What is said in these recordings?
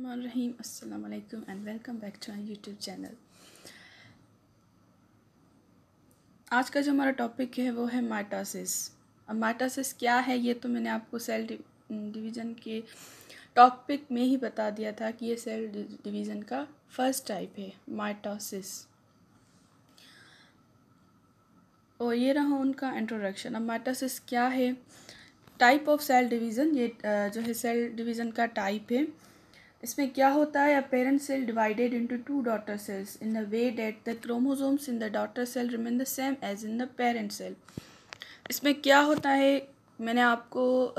रहीम अस्सलाम वालेकुम and welcome back to my YouTube channel. आज का जो हमारा टॉपिक है वो है माइटोसिस। अब माइटोसिस क्या है ये तो मैंने आपको सेल डिवीज़न के टॉपिक में ही बता दिया था कि ये सेल डिवीज़न का फर्स्ट टाइप है माइटोसिस। और ये रहा उनका इंट्रोडक्शन। अब माइटोसिस क्या है? टाइप ऑफ सेल डिवीज़न, ये जो है सेल डिवीज़न का टाइप है। इसमें क्या होता है? A parent cell divided into two daughter cells in the way that the chromosomes in the daughter cell remain the same as in the parent cell. इसमें क्या होता है, मैंने आपको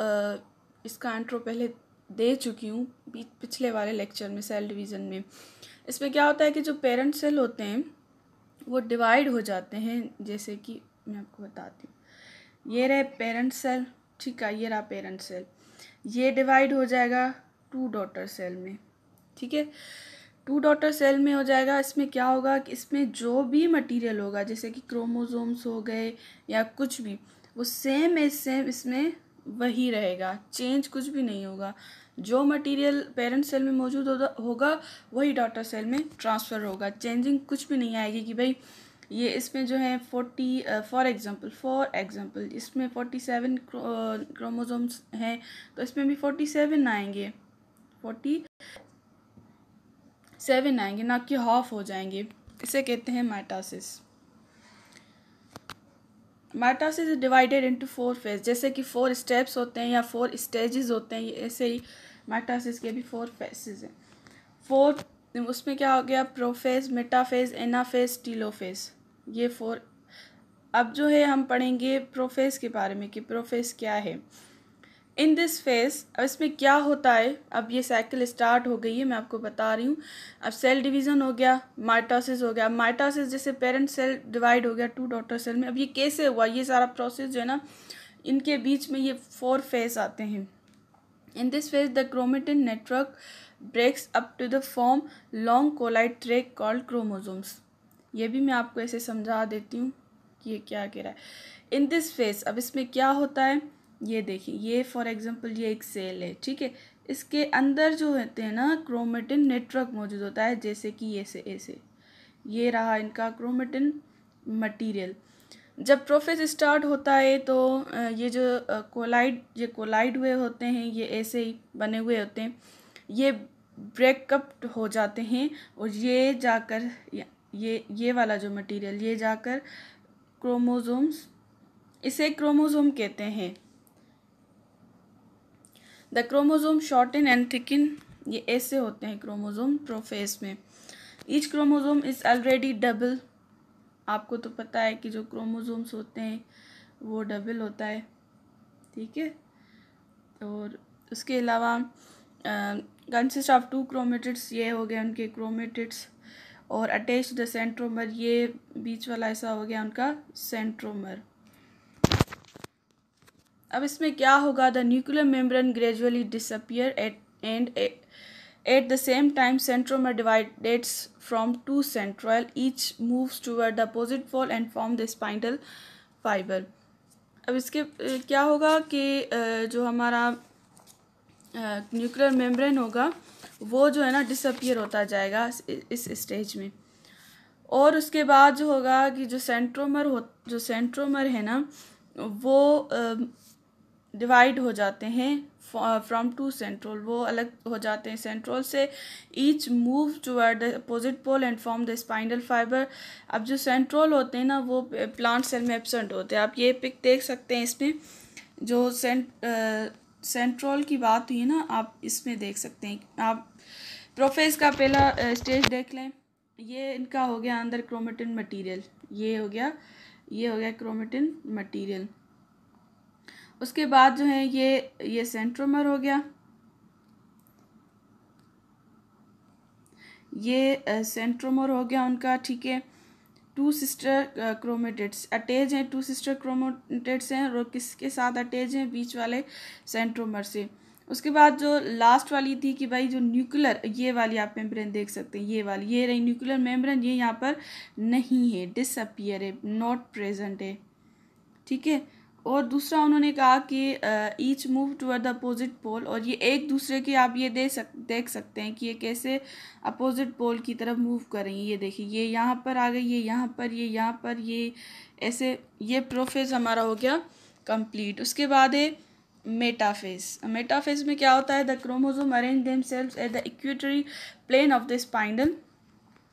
इसका इंट्रो पहले दे चुकी हूँ पिछले वाले लेक्चर में सेल डिवीज़न में। इसमें क्या होता है कि जो पेरेंट सेल होते हैं वो डिवाइड हो जाते हैं। जैसे कि मैं आपको बताती हूँ, ये रहे पेरेंट सेल, ठीक है, ये रहा पेरेंट सेल, ये डिवाइड हो जाएगा टू डॉटर सेल में, ठीक है। टू डॉटर सेल में हो जाएगा। इसमें क्या होगा कि इसमें जो भी मटेरियल होगा, जैसे कि क्रोमोसोम्स हो गए या कुछ भी, वो सेम एज सेम इसमें वही रहेगा, चेंज कुछ भी नहीं होगा। जो मटेरियल पेरेंट सेल में मौजूद होगा वही डॉटर सेल में ट्रांसफ़र होगा। चेंजिंग कुछ भी नहीं आएगी कि भाई ये इसमें जो है 40 फॉर एग्ज़ाम्पल इसमें 47 क्रोमोसोम्स हैं तो इसमें भी 47 आएंगे, 47 आएंगे, ना कि हाफ हो जाएंगे। इसे कहते हैं mitosis. Mitosis is divided into 4 phase. जैसे कि 4 स्टेप्स होते हैं या 4 स्टेजेस होते हैं, ऐसे ही माइटोसिस के भी 4 फेजेस हैं। 4 उसमें क्या हो गया? प्रोफेज, मेटाफेज, एनाफेज, टीलोफेज, ये 4। अब जो है हम पढ़ेंगे प्रोफेज के बारे में कि प्रोफेज क्या है। इन दिस फेज, अब इसमें क्या होता है? अब ये साइकिल स्टार्ट हो गई है, मैं आपको बता रही हूँ। अब सेल डिवीज़न हो गया, माइटोसिस हो गया। माइटोसिस जैसे पेरेंट सेल डिवाइड हो गया टू डॉटर सेल में। अब ये कैसे हुआ? ये सारा प्रोसेस जो है ना, इनके बीच में ये 4 फेज आते हैं। In this phase the chromatin network breaks up to the form long coiled track called chromosomes. ये भी मैं आपको ऐसे समझा देती हूँ कि ये क्या कह रहा है। इन दिस फेज, अब इसमें क्या होता है ये देखिए, ये फॉर एग्जांपल ये एक सेल है, ठीक है। इसके अंदर जो होते हैं ना क्रोमेटिन नेटवर्क मौजूद होता है, जैसे कि ऐसे ये रहा इनका क्रोमेटिन मटेरियल। जब प्रोफेज स्टार्ट होता है तो ये जो कोलाइड हुए होते हैं, ये ऐसे ही बने हुए होते हैं, ये ब्रेकअप हो जाते हैं और ये जाकर ये वाला जो मटेरियल ये जाकर क्रोमोसोम्स, इसे क्रोमोसोम कहते हैं। The chromosome shorten and thicken, ये ऐसे होते हैं क्रोमोसोम प्रोफेज में। Each chromosome is already double. आपको तो पता है कि जो क्रोमोसोम्स होते हैं वो डबल होता है, ठीक है। और उसके अलावा कंसिस्ट ऑफ 2 क्रोमेटिड्स, ये हो गए उनके क्रोमेटिड्स। और अटैच द सेंट्रोमर, ये बीच वाला ऐसा हो गया उनका सेंट्रोमर। अब इसमें क्या होगा? The nuclear membrane gradually disappear at the same time centromere divideds from 2 centriole, each moves toward the opposite pole and form the spinal fibre. अब इसके क्या होगा कि जो हमारा न्यूक्लियर मेम्ब्रेन होगा वो जो है ना डिसअपियर होता जाएगा इस स्टेज में। और उसके बाद जो होगा कि जो सेंट्रोमर है ना वो डिवाइड हो जाते हैं फ्रॉम 2 सेंट्रोल, वो अलग हो जाते हैं सेंट्रोल से। Each move toward the opposite pole and form the spinal fibre. अब जो सेंट्रोल होते हैं ना वो प्लांट सेल में एब्सेंट होते हैं। आप ये पिक देख सकते हैं, इसमें जो सेंट्रोल की बात हुई ना, आप इसमें देख सकते हैं। आप प्रोफेज का पहला स्टेज देख लें, ये इनका हो गया अंदर क्रोमेटिन मटेरियल, ये हो गया क्रोमेटिन मटेरियल। उसके बाद जो है ये सेंट्रोमर हो गया, ये सेंट्रोमर हो गया उनका, ठीक है। 2 सिस्टर क्रोमेटिड्स अटैच हैं, 2 सिस्टर क्रोमेटिड्स हैं और किसके साथ अटैच हैं? बीच वाले सेंट्रोमर से। उसके बाद जो लास्ट वाली थी कि भाई जो न्यूक्लियर, ये वाली आप मेम्ब्रेन देख सकते हैं, ये वाली, ये रही न्यूक्लियर मेम्ब्रेन, ये यहाँ पर नहीं है, डिसअपियर है, नॉट प्रेजेंट है, ठीक है। और दूसरा उन्होंने कहा कि each move toward the opposite pole, और ये एक दूसरे की आप ये देख सकते हैं कि ये कैसे अपोजिट पोल की तरफ मूव कर रही हैं। ये देखिए, ये यहाँ पर आ गई, ये यहाँ पर, ये यहाँ पर, ये ऐसे, ये प्रोफेज हमारा हो गया कंप्लीट। उसके बाद है मेटाफेज। मेटाफेज में क्या होता है? The chromosome arrange themselves at the equatorial plane of the spindle,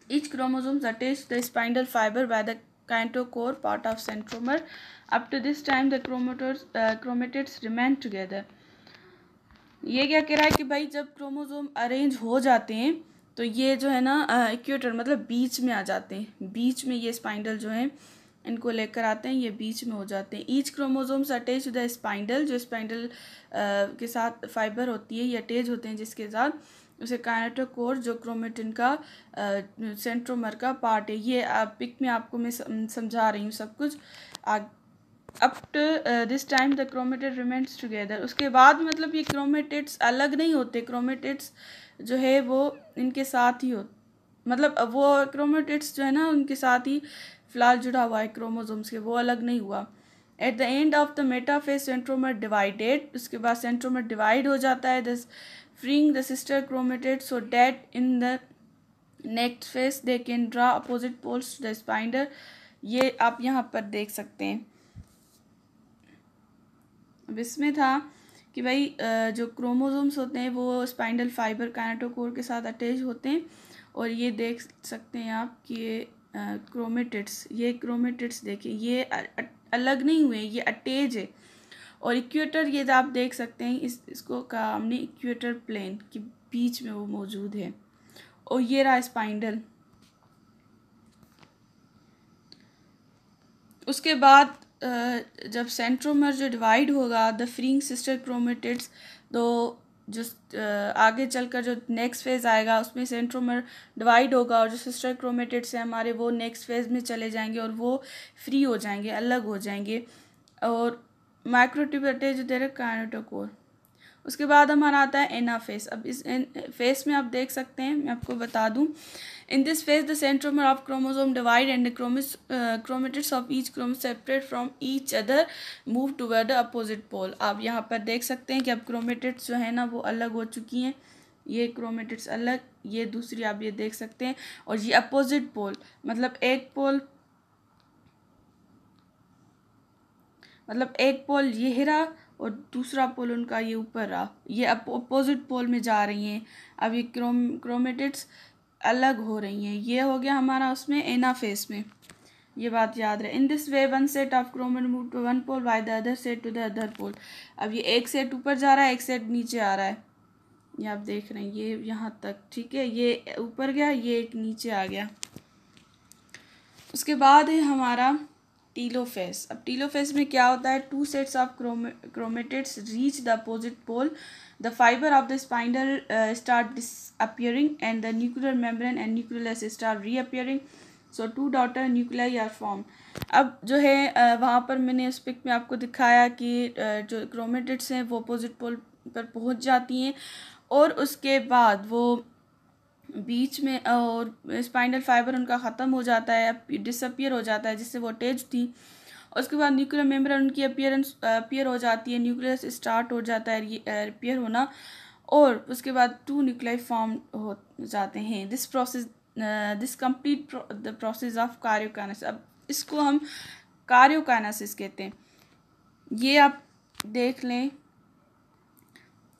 each chromosome attached to the spindle fiber by the kinetochore part of centromere. Up to this time the chromatids remain together. ये क्या कह रहा है कि भाई जब chromosome arrange हो जाते हैं तो ये जो है ना इक्वेटर मतलब बीच में आ जाते हैं, बीच में ये स्पाइंडल जो है इनको लेकर आते हैं, ये बीच में हो जाते हैं। Each chromosomes attach to the spindle, जो स्पाइंडल के साथ फाइबर होती है ये अटैच होते हैं, जिसके साथ उसे काइनेटोकोर जो क्रोमेटिन का सेंट्रोमर का पार्ट है। ये पिक में आपको मैं समझा रही हूँ सब कुछ। Up to this time the chromatid remains together. उसके बाद मतलब ये क्रोमेटिड्स अलग नहीं होते, क्रोमेटिड्स जो है वो इनके साथ ही हो, मतलब वो क्रोमेटिड्स जो है ना उनके साथ ही फिलहाल जुड़ा हुआ है क्रोमोसोम्स के, वो अलग नहीं हुआ। At the end of the metaphase centromere divided, उसके बाद सेंट्रोमर डिवाइड हो जाता है, this freeing the sister chromatids so that in the next phase they can draw opposite poles to the spindle। ये आप यहाँ पर देख सकते हैं। अब इसमें था कि भाई जो क्रोमोसोम्स होते हैं वो स्पाइंडल फाइबर काइनेटोकोर के साथ अटैच होते हैं, और ये देख सकते हैं आप कि ये क्रोमेटिड्स देखिए ये अलग नहीं हुए, ये अटैच है। और इक्वेटर ये आप देख सकते हैं, इसको कहा हमने इक्वेटर प्लेन के बीच में वो मौजूद है। और ये रहा स्पाइंडल। उसके बाद जब सेंट्रोमर जो डिवाइड होगा, द फ्रीइंग सिस्टर क्रोमेटिड्स, तो जो आगे चलकर जो नेक्स्ट फेज आएगा उसमें सेंट्रोमर डिवाइड होगा और जो सिस्टर क्रोमेटिड्स हैं हमारे वो नेक्स्ट फेज में चले जाएंगे और वो फ्री हो जाएंगे, अलग हो जाएंगे। और माइक्रोट्यूब अटैच देयर काइनेटोकोर। उसके बाद हमारा आता है एनाफेज। अब इस फेज में आप देख सकते हैं, मैं आपको बता दूं, in this phase the centromere of chromosome divide and chromatids of each chromosome separate from each other move toward the opposite pole. आप यहाँ पर देख सकते हैं कि अब क्रोमेटिड्स जो है ना वो अलग हो चुकी हैं, ये क्रोमेटिड्स अलग, ये दूसरी आप ये देख सकते हैं, और ये अपोजिट पोल मतलब एक पोल ये रहा और दूसरा पोल उनका ये ऊपर रहा, ये अपोजिट पोल में जा रही हैं। अब ये क्रोमेटिड्स अलग हो रही हैं। ये हो गया हमारा उसमें एनाफेज में, ये बात याद रहे। In this way one set of chromatid move to one pole by the other set to the other pole. अब ये एक सेट ऊपर जा रहा है, एक सेट नीचे आ रहा है, ये आप देख रहे हैं, ये यहाँ तक ठीक है, ये ऊपर गया, ये एक नीचे आ गया। उसके बाद है हमारा टीलोफेज। अब टीलोफेज में क्या होता है? Two sets of chromatids reach the opposite pole, the fibre of the spindle start disappearing and the nuclear membrane and nucleus start reappearing, so two daughter nuclei are form. अब जो है वहाँ पर मैंने उस पिक में आपको दिखाया कि जो क्रोमेटिड्स हैं वो अपोजिट पोल पर पहुँच जाती हैं और उसके बाद वो बीच में और स्पाइनल फाइबर उनका ख़त्म हो जाता है, डिसअपियर हो जाता है जिससे वो अटैच थी। उसके बाद न्यूक्लियर मेम्ब्रेन उनकी अपीयर हो जाती है, न्यूक्लियस स्टार्ट हो जाता है रिपेयर होना, और उसके बाद टू न्यूक्लियाई फॉर्म हो जाते हैं। This complete the process of karyokinesis. अब इसको हम कार्योकाइनेसिस कहते हैं। ये आप देख लें,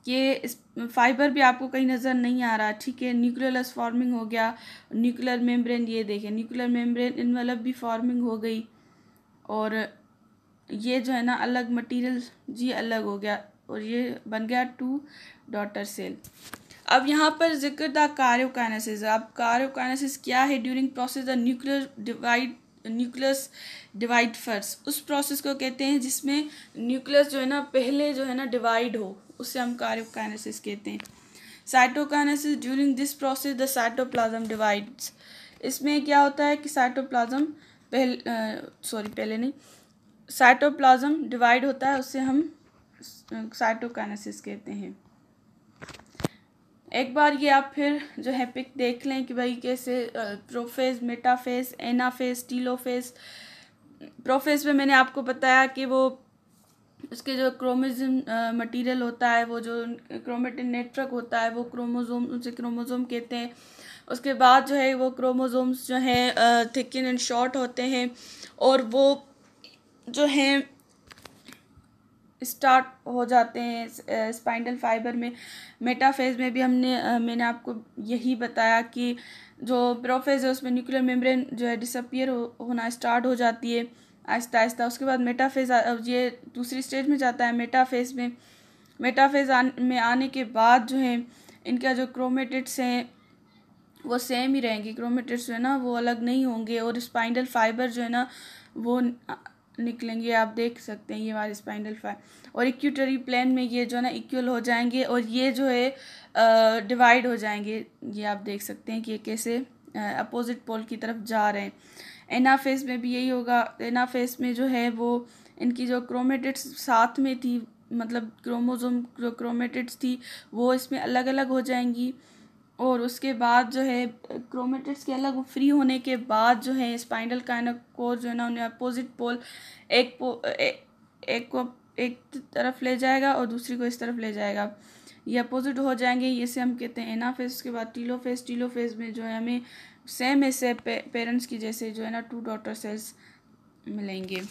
ये फाइबर भी आपको कहीं नज़र नहीं आ रहा, ठीक है। न्यूक्लियस फॉर्मिंग हो गया, न्यूक्लियर मेम्ब्रेन ये देखें, न्यूक्लियर मेम्ब्रेन इनवेलप भी फॉर्मिंग हो गई, और ये जो है ना अलग मटेरियल जी अलग हो गया, और ये बन गया टू डॉटर सेल। अब यहाँ पर जिक्र था कार्योकाइनेसिस। अब कार्योकाइनेसिस क्या है? During process the nucleus divide first. उस प्रोसेस को कहते हैं जिसमें न्यूक्लियस जो है ना पहले जो है ना डिवाइड हो, उससे हम कार्योकाइनेसिस कहते हैं। Cytokinesis, during this process the cytoplasm divides. इसमें क्या होता है कि साइटोप्लाज्म पहले नहीं, साइटोप्लाज्म डिवाइड होता है, उससे हम साइटोकाइनेसिस कहते हैं। एक बार ये आप फिर जो है पिक देख लें कि भाई कैसे prophase, metaphase, anaphase, telophase. Prophase में मैंने आपको बताया कि वो उसके जो क्रोमोसोम मटेरियल होता है, वो जो क्रोमेटिन नेटवर्क होता है, वो क्रोमोसोम, उसे क्रोमोसोम कहते हैं। उसके बाद जो है वो क्रोमोसोम्स जो हैं थिकन एंड शॉर्ट होते हैं, और वो जो हैं स्टार्ट हो जाते हैं स्पाइनल फाइबर में। मेटाफेज में भी मैंने आपको यही बताया कि जो प्रोफेज है उसमें न्यूक्लियर मेम्ब्रेन जो है डिसअपियर होना स्टार्ट हो जाती है आहिस्ता आहिस्ता। उसके बाद मेटाफेज ये दूसरी स्टेज में जाता है। मेटाफेज में आने के बाद जो है इनका जो क्रोमेटिड्स हैं वो सेम ही रहेंगे। क्रोमेटिड्स जो है ना वो अलग नहीं होंगे, और स्पाइनल फाइबर जो है ना वो निकलेंगे। आप देख सकते हैं ये हमारे स्पाइनल फाइबर, और इक्वेटरी प्लेन में ये जो है ना इक्वल हो जाएंगे, और ये जो है डिवाइड हो जाएंगे। ये आप देख सकते हैं कि ये कैसे अपोजिट पोल की तरफ जा रहे हैं। एनाफेज में भी यही होगा। एनाफेज में जो है वो इनकी जो क्रोमेटिड्स साथ में थी, मतलब क्रोमोसोम जो क्रोमेटिड्स थी वो इसमें अलग अलग हो जाएंगी, और उसके बाद जो है क्रोमेटिड्स के अलग फ्री होने के बाद जो है स्पाइनल काइनेकोर जो है ना उन्हें अपोजिट पोल एक को एक तरफ ले जाएगा और दूसरी को इस तरफ ले जाएगा। ये अपोजिट हो जाएंगे, इसे हम कहते हैं एनाफेज। उसके बाद टीलोफेज में जो है हमें सेम ऐसे पेरेंट्स की जैसे जो है ना 2 डॉटर सेल्स मिलेंगे।